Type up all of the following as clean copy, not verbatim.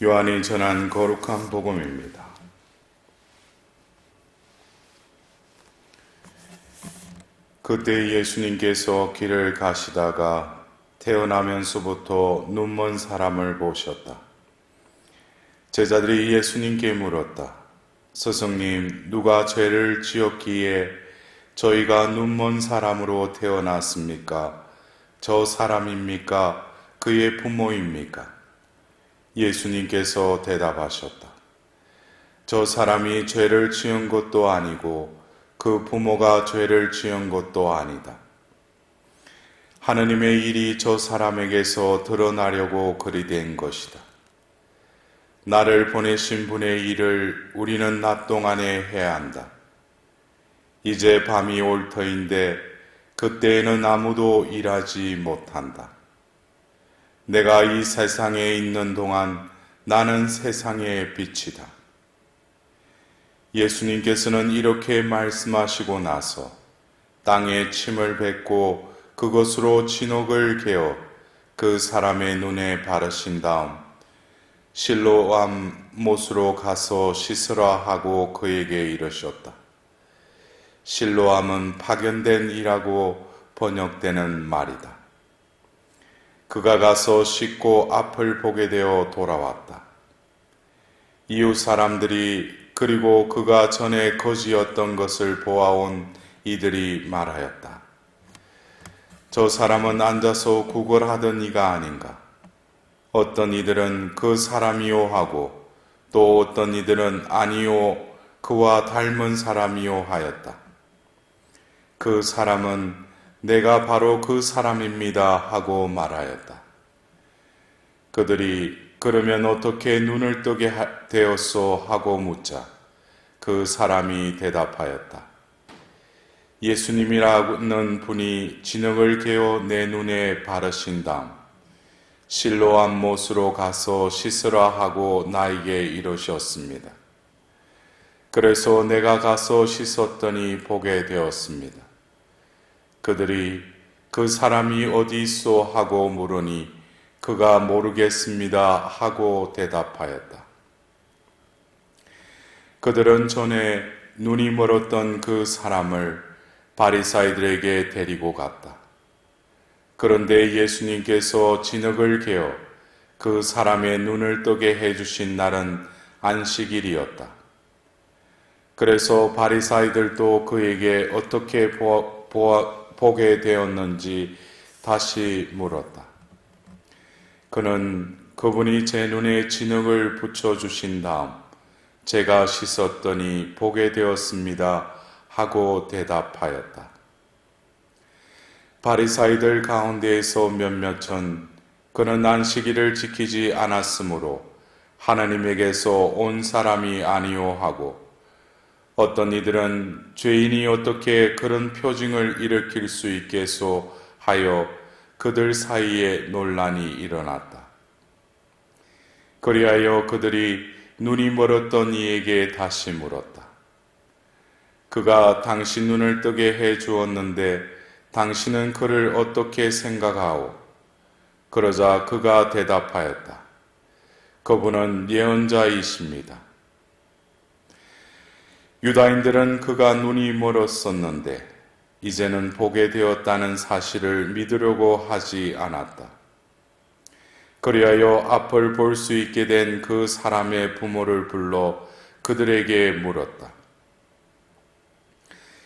요한이 전한 거룩한 복음입니다. 그때 예수님께서 길을 가시다가 태어나면서부터 눈먼 사람을 보셨다. 제자들이 예수님께 물었다. 스승님, 누가 죄를 지었기에 저희가 눈먼 사람으로 태어났습니까? 저 사람입니까? 그의 부모입니까? 예수님께서 대답하셨다. 저 사람이 죄를 지은 것도 아니고 그 부모가 죄를 지은 것도 아니다. 하느님의 일이 저 사람에게서 드러나려고 그리 된 것이다. 나를 보내신 분의 일을 우리는 낮 동안에 해야 한다. 이제 밤이 올 터인데 그때에는 아무도 일하지 못한다. 내가 이 세상에 있는 동안 나는 세상의 빛이다. 예수님께서는 이렇게 말씀하시고 나서 땅에 침을 뱉고 그것으로 진흙을 개어 그 사람의 눈에 바르신 다음 실로암 못으로 가서 씻으라 하고 그에게 이르셨다. 실로암은 파견된 이라고 번역되는 말이다. 그가 가서 씻고 앞을 보게 되어 돌아왔다. 이웃 사람들이 그리고 그가 전에 거지였던 것을 보아온 이들이 말하였다. 저 사람은 앉아서 구걸하던 이가 아닌가? 어떤 이들은 그 사람이요 하고 또 어떤 이들은 아니요 그와 닮은 사람이요 하였다. 그 사람은 내가 바로 그 사람입니다 하고 말하였다. 그들이 그러면 어떻게 눈을 뜨게 되었소 하고 묻자 그 사람이 대답하였다. 예수님이라는 분이 진흙을 개어 내 눈에 바르신 다음 실로암 못으로 가서 씻으라 하고 나에게 이르셨습니다. 그래서 내가 가서 씻었더니 보게 되었습니다. 그들이 그 사람이 어디 있소 하고 물으니 그가 모르겠습니다 하고 대답하였다. 그들은 전에 눈이 멀었던 그 사람을 바리사이들에게 데리고 갔다. 그런데 예수님께서 진흙을 개어 그 사람의 눈을 뜨게 해주신 날은 안식일이었다. 그래서 바리사이들도 그에게 어떻게 보게 되었는지 다시 물었다. 그는 그분이 제 눈에 진흙을 붙여주신 다음 제가 씻었더니 보게 되었습니다 하고 대답하였다. 바리사이들 가운데에서 몇몇은 그는 안식일을 지키지 않았으므로 하나님에게서 온 사람이 아니오 하고 어떤 이들은 죄인이 어떻게 그런 표징을 일으킬 수 있겠소 하여 그들 사이에 논란이 일어났다. 그리하여 그들이 눈이 멀었던 이에게 다시 물었다. 그가 당신 눈을 뜨게 해 주었는데 당신은 그를 어떻게 생각하오? 그러자 그가 대답하였다. 그분은 예언자이십니다. 유다인들은 그가 눈이 멀었었는데 이제는 보게 되었다는 사실을 믿으려고 하지 않았다. 그리하여 앞을 볼 수 있게 된 그 사람의 부모를 불러 그들에게 물었다.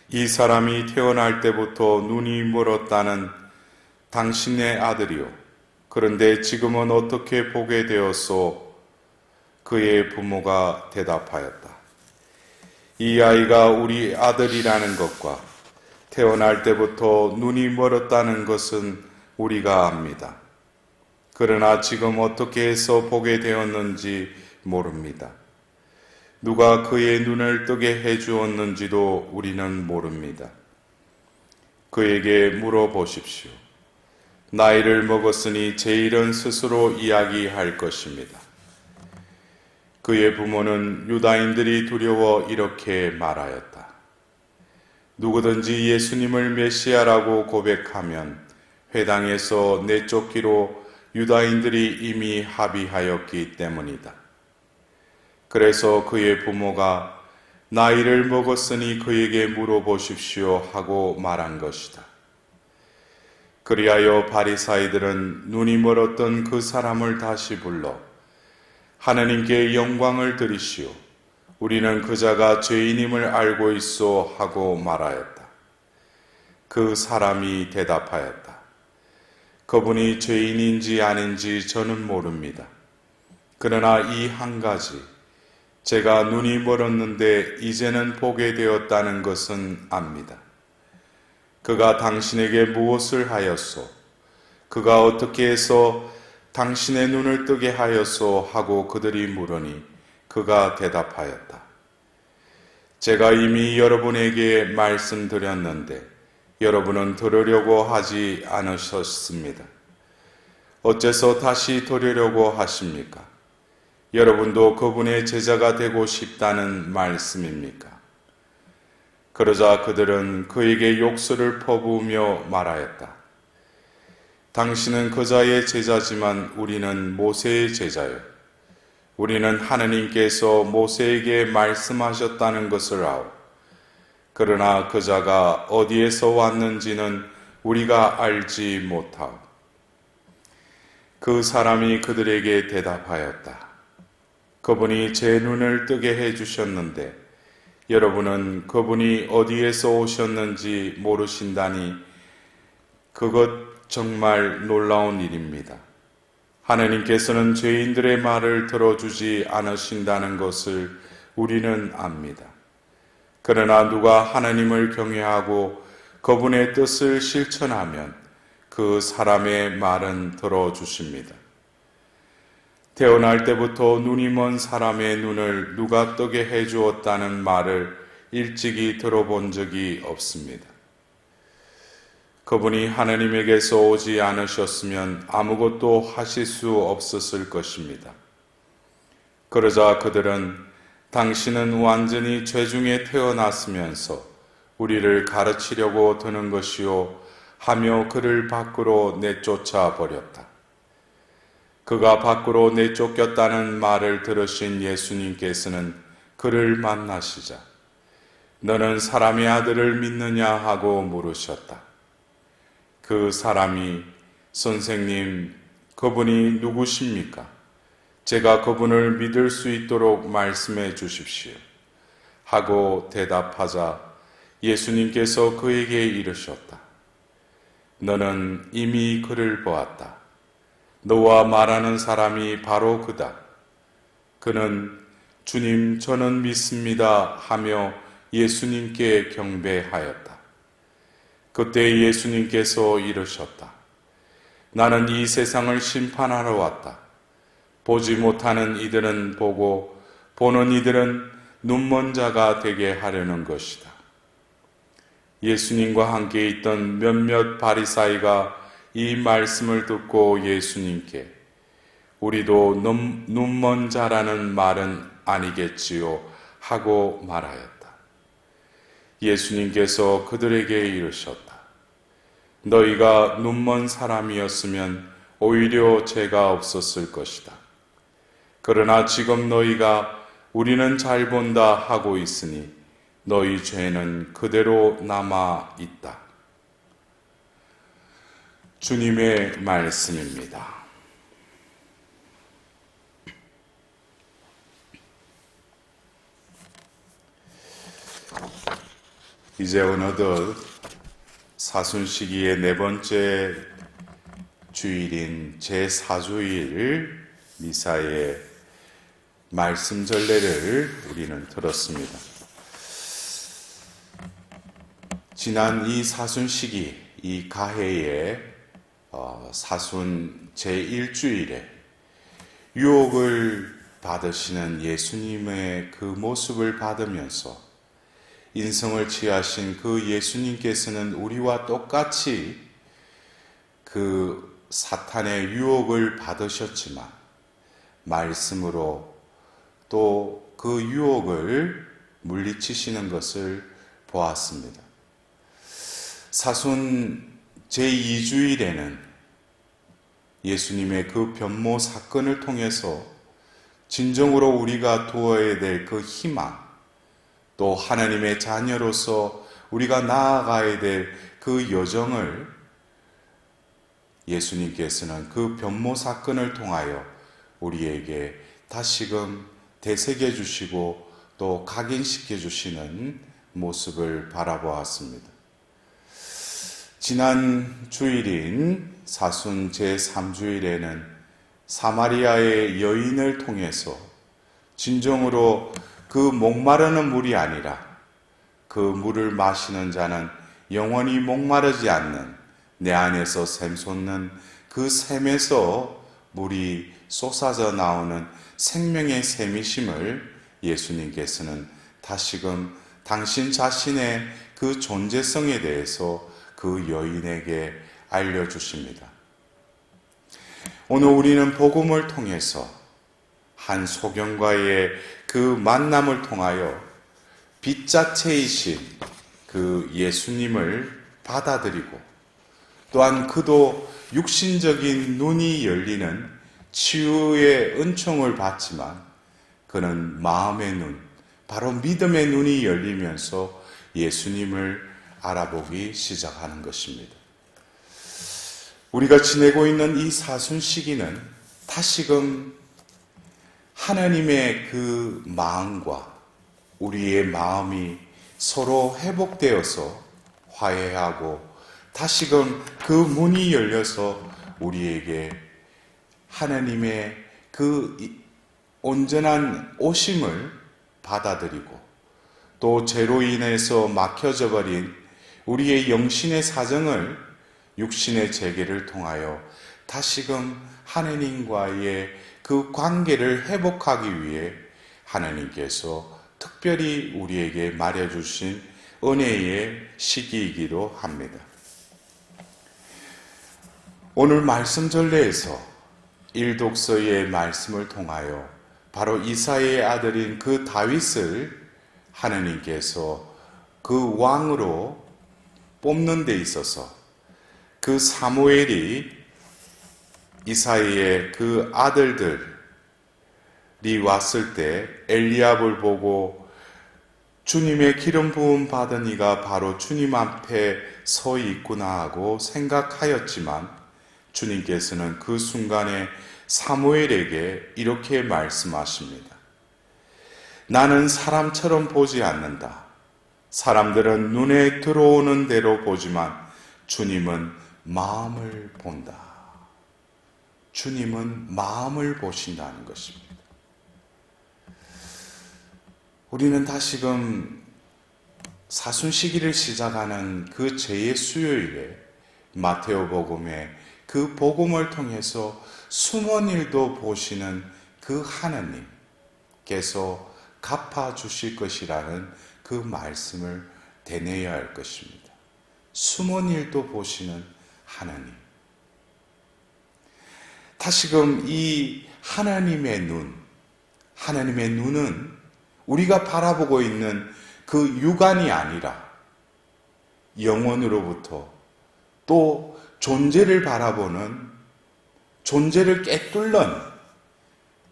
이 사람이 태어날 때부터 눈이 멀었다는 당신의 아들이요. 그런데 지금은 어떻게 보게 되었소? 그의 부모가 대답하였다. 이 아이가 우리 아들이라는 것과 태어날 때부터 눈이 멀었다는 것은 우리가 압니다. 그러나 지금 어떻게 해서 보게 되었는지 모릅니다. 누가 그의 눈을 뜨게 해주었는지도 우리는 모릅니다. 그에게 물어보십시오. 나이를 먹었으니 제 일은 스스로 이야기할 것입니다. 그의 부모는 유다인들이 두려워 이렇게 말하였다. 누구든지 예수님을 메시아라고 고백하면 회당에서 내쫓기로 유다인들이 이미 합의하였기 때문이다. 그래서 그의 부모가 나이를 먹었으니 그에게 물어보십시오 하고 말한 것이다. 그리하여 바리사이들은 눈이 멀었던 그 사람을 다시 불러 하느님께 영광을 드리시오. 우리는 그자가 죄인임을 알고 있소 하고 말하였다. 그 사람이 대답하였다. 그분이 죄인인지 아닌지 저는 모릅니다. 그러나 이 한 가지, 제가 눈이 멀었는데 이제는 보게 되었다는 것은 압니다. 그가 당신에게 무엇을 하였소? 그가 어떻게 해서 당신의 눈을 뜨게 하였소? 하고 그들이 물으니 그가 대답하였다. 제가 이미 여러분에게 말씀드렸는데 여러분은 들으려고 하지 않으셨습니다. 어째서 다시 들으려고 하십니까? 여러분도 그분의 제자가 되고 싶다는 말씀입니까? 그러자 그들은 그에게 욕설을 퍼부으며 말하였다. 당신은 그자의 제자지만 우리는 모세의 제자요. 우리는 하느님께서 모세에게 말씀하셨다는 것을 아오. 그러나 그자가 어디에서 왔는지는 우리가 알지 못하오. 그 사람이 그들에게 대답하였다. 그분이 제 눈을 뜨게 해주셨는데 여러분은 그분이 어디에서 오셨는지 모르신다니 그것 정말 놀라운 일입니다. 하느님께서는 죄인들의 말을 들어주지 않으신다는 것을 우리는 압니다. 그러나 누가 하나님을 경외하고 그분의 뜻을 실천하면 그 사람의 말은 들어주십니다. 태어날 때부터 눈이 먼 사람의 눈을 누가 뜨게 해주었다는 말을 일찍이 들어본 적이 없습니다. 그분이 하나님에게서 오지 않으셨으면 아무것도 하실 수 없었을 것입니다. 그러자 그들은 당신은 완전히 죄중에 태어났으면서 우리를 가르치려고 드는 것이요 하며 그를 밖으로 내쫓아 버렸다. 그가 밖으로 내쫓겼다는 말을 들으신 예수님께서는 그를 만나시자 너는 사람의 아들을 믿느냐 하고 물으셨다. 그 사람이 선생님, 그분이 누구십니까? 제가 그분을 믿을 수 있도록 말씀해 주십시오. 하고 대답하자 예수님께서 그에게 이르셨다. 너는 이미 그를 보았다. 너와 말하는 사람이 바로 그다. 그는 주님, 저는 믿습니다 하며 예수님께 경배하였다. 그때 예수님께서 이르셨다. 나는 이 세상을 심판하러 왔다. 보지 못하는 이들은 보고 보는 이들은 눈먼 자가 되게 하려는 것이다. 예수님과 함께 있던 몇몇 바리사이가 이 말씀을 듣고 예수님께 우리도 눈먼 자라는 말은 아니겠지요 하고 말하였다. 예수님께서 그들에게 이르셨다. 너희가 눈먼 사람이었으면 오히려 죄가 없었을 것이다. 그러나 지금 너희가 우리는 잘 본다 하고 있으니 너희 죄는 그대로 남아 있다. 주님의 말씀입니다. 이제 어느덧 사순시기의 네 번째 주일인 제4주일 미사의 말씀 전례를 우리는 들었습니다. 지난 이 사순시기, 이 가해의 사순 제1주일에 유혹을 받으시는 예수님의 그 모습을 받으면서 인성을 취하신 그 예수님께서는 우리와 똑같이 그 사탄의 유혹을 받으셨지만 말씀으로 또 그 유혹을 물리치시는 것을 보았습니다. 사순 제2주일에는 예수님의 그 변모 사건을 통해서 진정으로 우리가 두어야 될 그 희망, 또 하나님의 자녀로서 우리가 나아가야 될 그 여정을 예수님께서는 그 변모 사건을 통하여 우리에게 다시금 되새겨 주시고 또 각인시켜 주시는 모습을 바라보았습니다. 지난 주일인 사순 제3주일에는 사마리아의 여인을 통해서 진정으로 그 목마르는 물이 아니라 그 물을 마시는 자는 영원히 목마르지 않는 내 안에서 샘솟는 그 샘에서 물이 쏟아져 나오는 생명의 샘이심을 예수님께서는 다시금 당신 자신의 그 존재성에 대해서 그 여인에게 알려주십니다. 오늘 우리는 복음을 통해서 한 소경과의 그 만남을 통하여 빛 자체이신 그 예수님을 받아들이고 또한 그도 육신적인 눈이 열리는 치유의 은총을 받지만 그는 마음의 눈, 바로 믿음의 눈이 열리면서 예수님을 알아보기 시작하는 것입니다. 우리가 지내고 있는 이 사순 시기는 다시금 하나님의 그 마음과 우리의 마음이 서로 회복되어서 화해하고 다시금 그 문이 열려서 우리에게 하나님의 그 온전한 오심을 받아들이고 또 죄로 인해서 막혀져 버린 우리의 영신의 사정을 육신의 재개를 통하여 다시금 하나님과의 그 관계를 회복하기 위해 하나님께서 특별히 우리에게 말해주신 은혜의 시기이기도 합니다. 오늘 말씀 전례에서 일독서의 말씀을 통하여 바로 이사야의 아들인 그 다윗을 하나님께서 그 왕으로 뽑는 데 있어서 그 사무엘이 이사야의 그 아들들이 왔을 때 엘리압을 보고 주님의 기름 부음 받은 이가 바로 주님 앞에 서 있구나 하고 생각하였지만 주님께서는 그 순간에 사무엘에게 이렇게 말씀하십니다. 나는 사람처럼 보지 않는다. 사람들은 눈에 들어오는 대로 보지만 주님은 마음을 본다. 주님은 마음을 보신다는 것입니다. 우리는 다시금 사순 시기를 시작하는 그 제2의 수요일에 마테오복음의 그 복음을 통해서 숨은 일도 보시는 그 하나님께서 갚아주실 것이라는 그 말씀을 되뇌어야 할 것입니다. 숨은 일도 보시는 하나님. 다시금 이 하나님의 눈은 우리가 바라보고 있는 그 육안이 아니라 영혼으로부터 또 존재를 바라보는, 존재를 꿰뚫는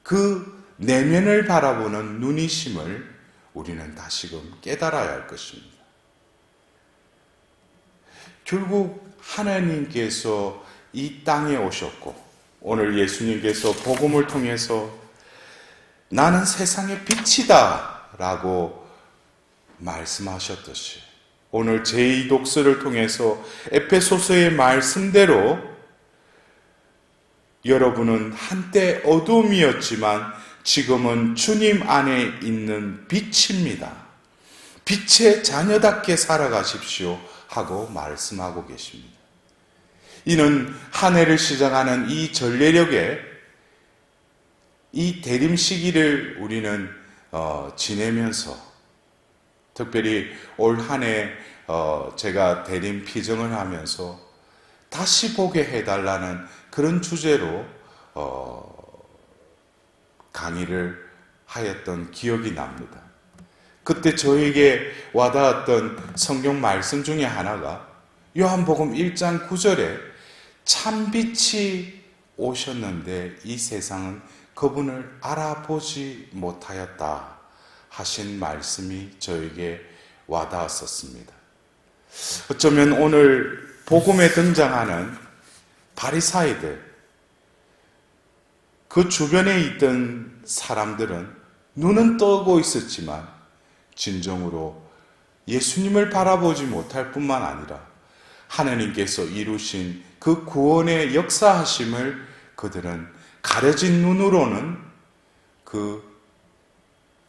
그 내면을 바라보는 눈이심을 우리는 다시금 깨달아야 할 것입니다. 결국 하나님께서 이 땅에 오셨고 오늘 예수님께서 복음을 통해서 나는 세상의 빛이다 라고 말씀하셨듯이 오늘 제2독서를 통해서 에베소서의 말씀대로 여러분은 한때 어둠이었지만 지금은 주님 안에 있는 빛입니다. 빛의 자녀답게 살아가십시오 하고 말씀하고 계십니다. 이는 한 해를 시작하는 이 전례력에 이 대림 시기를 우리는 지내면서 특별히 올 한 해 제가 대림 피정을 하면서 다시 보게 해달라는 그런 주제로 강의를 하였던 기억이 납니다. 그때 저에게 와닿았던 성경 말씀 중에 하나가 요한복음 1장 9절에 참빛이 오셨는데 이 세상은 그분을 알아보지 못하였다 하신 말씀이 저에게 와닿았었습니다. 어쩌면 오늘 복음에 등장하는 바리사이들, 그 주변에 있던 사람들은 눈은 뜨고 있었지만 진정으로 예수님을 바라보지 못할 뿐만 아니라 하나님께서 이루신 그 구원의 역사하심을 그들은 가려진 눈으로는 그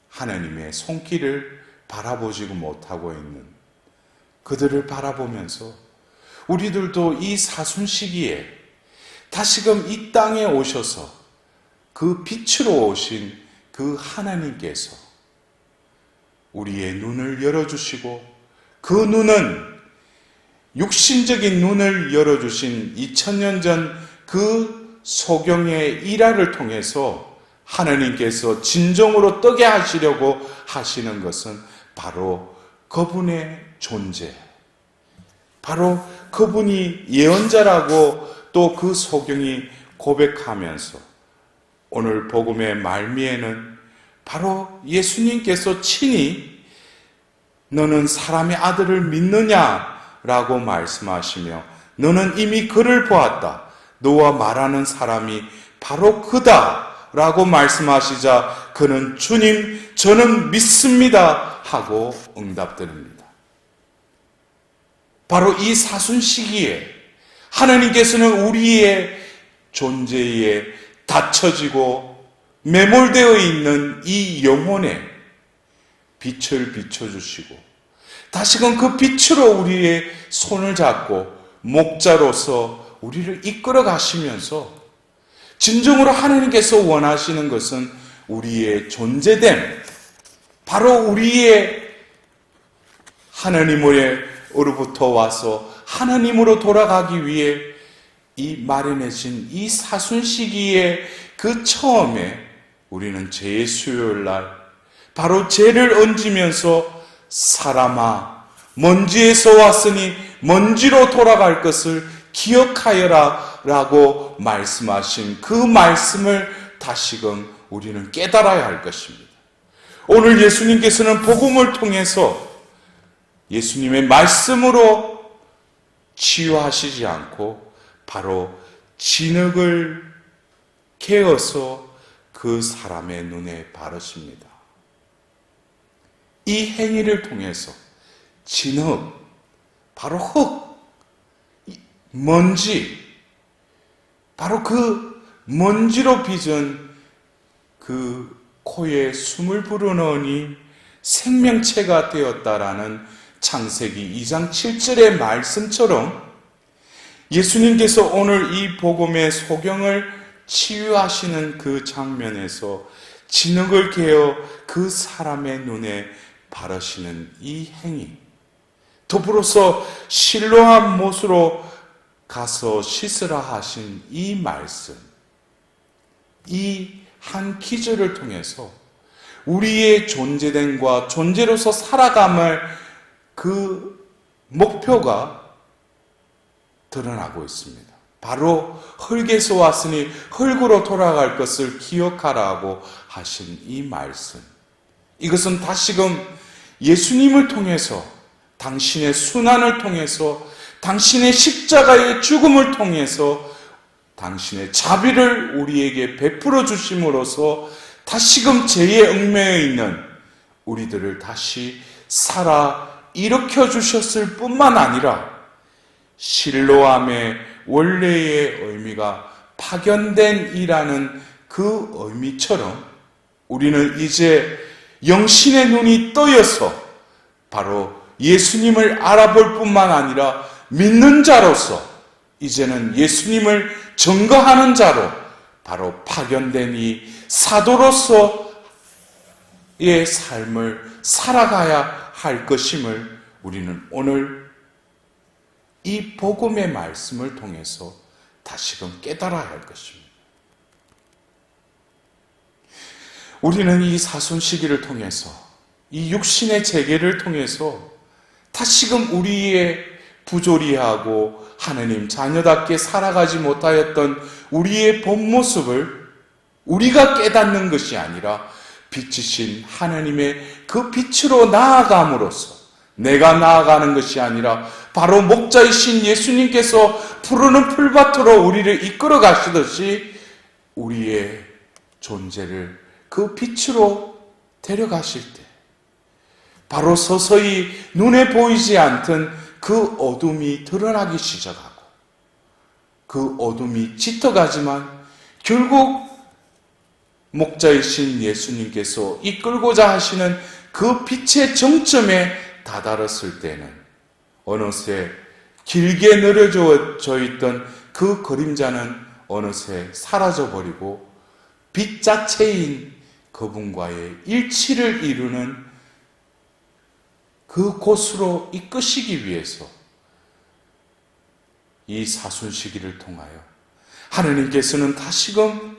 하나님의 손길을 바라보지도 못하고 있는 그들을 바라보면서 우리들도 이 사순 시기에 다시금 이 땅에 오셔서 그 빛으로 오신 그 하나님께서 우리의 눈을 열어주시고 그 눈은 육신적인 눈을 열어주신 2000년 전 그 소경의 일화를 통해서 하나님께서 진정으로 뜨게 하시려고 하시는 것은 바로 그분의 존재, 바로 그분이 예언자라고 또 그 소경이 고백하면서 오늘 복음의 말미에는 바로 예수님께서 친히 너는 사람의 아들을 믿느냐라고 말씀하시며 너는 이미 그를 보았다. 너와 말하는 사람이 바로 그다 라고 말씀하시자 그는 주님 저는 믿습니다 하고 응답드립니다. 바로 이 사순 시기에 하나님께서는 우리의 존재에 닫혀지고 매몰되어 있는 이 영혼에 빛을 비춰주시고 다시금 그 빛으로 우리의 손을 잡고 목자로서 우리를 이끌어 가시면서 진정으로 하나님께서 원하시는 것은 우리의 존재됨, 바로 우리의 하나님으로부터 와서 하나님으로 돌아가기 위해 이 마련해진 이 사순 시기의 그 처음에 우리는 죄의 수요일 날 바로 죄를 얹으면서 사람아 먼지에서 왔으니 먼지로 돌아갈 것을 기억하여라 라고 말씀하신 그 말씀을 다시금 우리는 깨달아야 할 것입니다. 오늘 예수님께서는 복음을 통해서 예수님의 말씀으로 치유하시지 않고 바로 진흙을 개어서 그 사람의 눈에 바르십니다. 이 행위를 통해서 진흙, 바로 흙, 먼지, 바로 그 먼지로 빚은 그 코에 숨을 불어넣으니 생명체가 되었다라는 창세기 2장 7절의 말씀처럼 예수님께서 오늘 이 복음의 소경을 치유하시는 그 장면에서 진흙을 개어 그 사람의 눈에 바르시는 이 행위, 더불어서 실로암 못으로 가서 씻으라 하신 이 말씀, 이 한 기절을 통해서 우리의 존재됨과 존재로서 살아감을 그 목표가 드러나고 있습니다. 바로 흙에서 왔으니 흙으로 돌아갈 것을 기억하라고 하신 이 말씀, 이것은 다시금 예수님을 통해서 당신의 순환을 통해서 당신의 십자가의 죽음을 통해서 당신의 자비를 우리에게 베풀어 주심으로써 다시금 죄에 얽매여 있는 우리들을 다시 살아 일으켜 주셨을 뿐만 아니라 실로암의 원래의 의미가 파견된 이라는 그 의미처럼 우리는 이제 영신의 눈이 떠여서 바로 예수님을 알아볼 뿐만 아니라 믿는 자로서 이제는 예수님을 증거하는 자로 바로 파견된 이 사도로서의 삶을 살아가야 할 것임을 우리는 오늘 이 복음의 말씀을 통해서 다시금 깨달아야 할 것입니다. 우리는 이 사순 시기를 통해서 이 육신의 재개를 통해서 다시금 우리의 부조리하고 하나님 자녀답게 살아가지 못하였던 우리의 본 모습을 우리가 깨닫는 것이 아니라 빛이신 하나님의 그 빛으로 나아감으로써 내가 나아가는 것이 아니라 바로 목자이신 예수님께서 푸르는 풀밭으로 우리를 이끌어 가시듯이 우리의 존재를 그 빛으로 데려가실 때 바로 서서히 눈에 보이지 않던 그 어둠이 드러나기 시작하고 그 어둠이 짙어가지만 결국 목자이신 예수님께서 이끌고자 하시는 그 빛의 정점에 다다랐을 때는 어느새 길게 늘어져 있던 그 그림자는 어느새 사라져버리고 빛 자체인 그분과의 일치를 이루는 그 곳으로 이끄시기 위해서 이 사순시기를 통하여 하느님께서는 다시금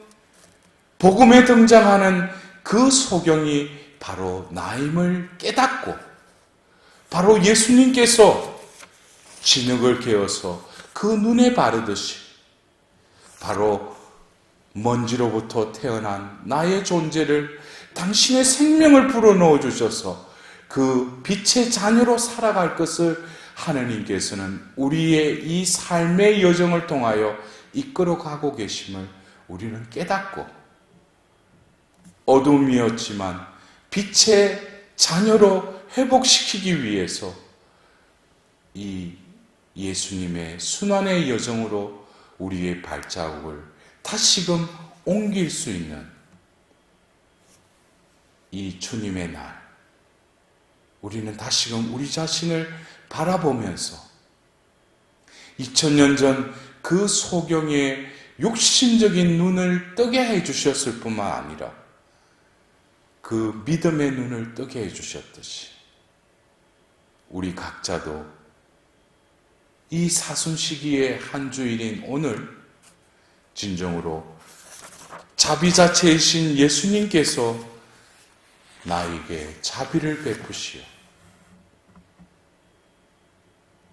복음에 등장하는 그 소경이 바로 나임을 깨닫고 바로 예수님께서 진흙을 깨어서 그 눈에 바르듯이 바로 먼지로부터 태어난 나의 존재를 당신의 생명을 불어넣어 주셔서 그 빛의 자녀로 살아갈 것을 하느님께서는 우리의 이 삶의 여정을 통하여 이끌어가고 계심을 우리는 깨닫고 어둠이었지만 빛의 자녀로 회복시키기 위해서 이 예수님의 순환의 여정으로 우리의 발자국을 다시금 옮길 수 있는 이 주님의 날, 우리는 다시금 우리 자신을 바라보면서 2000년 전 그 소경의 육신적인 눈을 뜨게 해주셨을 뿐만 아니라 그 믿음의 눈을 뜨게 해주셨듯이 우리 각자도 이 사순시기의 한 주일인 오늘 진정으로 자비자체이신 예수님께서 나에게 자비를 베푸시어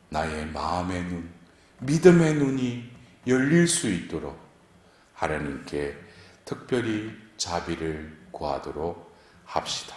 나의 마음의 눈, 믿음의 눈이 열릴 수 있도록 하나님께 특별히 자비를 구하도록 합시다.